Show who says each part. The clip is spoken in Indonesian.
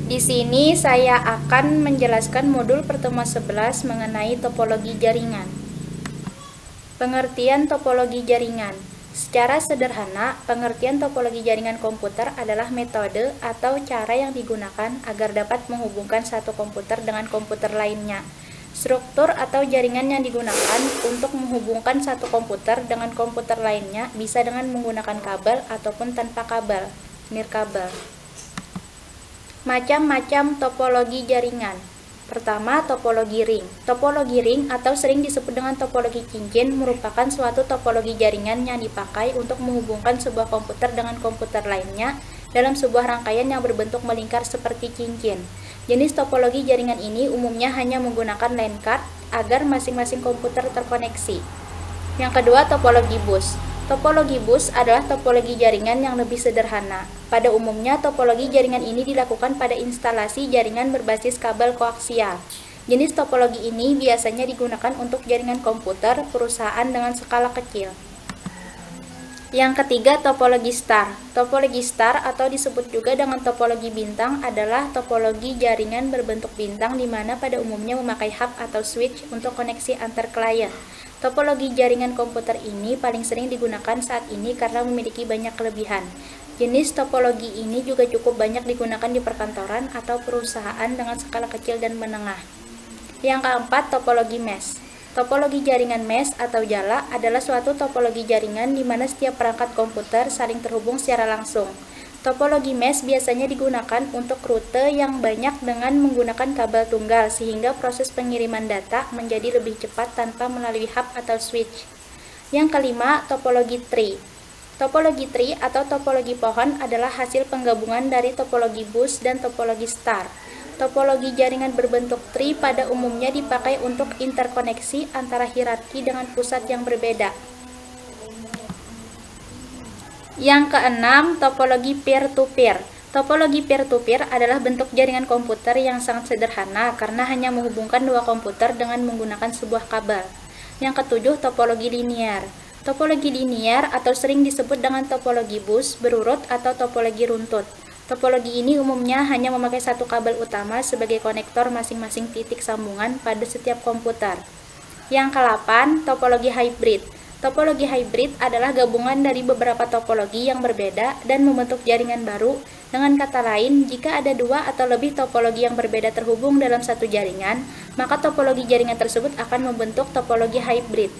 Speaker 1: Di sini saya akan menjelaskan modul pertemuan 11 mengenai topologi jaringan. Pengertian topologi jaringan. Secara sederhana, pengertian topologi jaringan komputer adalah metode atau cara yang digunakan agar dapat menghubungkan satu komputer dengan komputer lainnya. Struktur atau jaringan yang digunakan untuk menghubungkan satu komputer dengan komputer lainnya bisa dengan menggunakan kabel ataupun tanpa kabel, nirkabel. Macam-macam topologi jaringan. Pertama, topologi ring. Topologi ring atau sering disebut dengan topologi cincin merupakan suatu topologi jaringan yang dipakai untuk menghubungkan sebuah komputer dengan komputer lainnya dalam sebuah rangkaian yang berbentuk melingkar seperti cincin. Jenis topologi jaringan ini umumnya hanya menggunakan line card agar masing-masing komputer terkoneksi. Yang kedua, topologi bus. Topologi bus adalah topologi jaringan yang lebih sederhana. Pada umumnya, topologi jaringan ini dilakukan pada instalasi jaringan berbasis kabel koaksial. Jenis topologi ini biasanya digunakan untuk jaringan komputer perusahaan dengan skala kecil. Yang ketiga, topologi star. Topologi star atau disebut juga dengan topologi bintang adalah topologi jaringan berbentuk bintang di mana pada umumnya memakai hub atau switch untuk koneksi antar klien. Topologi jaringan komputer ini paling sering digunakan saat ini karena memiliki banyak kelebihan. Jenis topologi ini juga cukup banyak digunakan di perkantoran atau perusahaan dengan skala kecil dan menengah. Yang keempat, topologi mesh. Topologi jaringan mesh atau jala adalah suatu topologi jaringan di mana setiap perangkat komputer saling terhubung secara langsung. Topologi mesh biasanya digunakan untuk rute yang banyak dengan menggunakan kabel tunggal sehingga proses pengiriman data menjadi lebih cepat tanpa melalui hub atau switch. Yang kelima, topologi tree. Topologi tree atau topologi pohon adalah hasil penggabungan dari topologi bus dan topologi star. Topologi jaringan berbentuk tree pada umumnya dipakai untuk interkoneksi antara hierarki dengan pusat yang berbeda. Yang keenam, topologi peer-to-peer. Topologi peer-to-peer adalah bentuk jaringan komputer yang sangat sederhana karena hanya menghubungkan dua komputer dengan menggunakan sebuah kabel. Yang ketujuh, topologi linear. Topologi linear atau sering disebut dengan topologi bus, berurut atau topologi runtut. Topologi ini umumnya hanya memakai satu kabel utama sebagai konektor masing-masing titik sambungan pada setiap komputer. Yang ke-8, topologi hybrid. Topologi hybrid adalah gabungan dari beberapa topologi yang berbeda dan membentuk jaringan baru. Dengan kata lain, jika ada dua atau lebih topologi yang berbeda terhubung dalam satu jaringan, maka topologi jaringan tersebut akan membentuk topologi hybrid.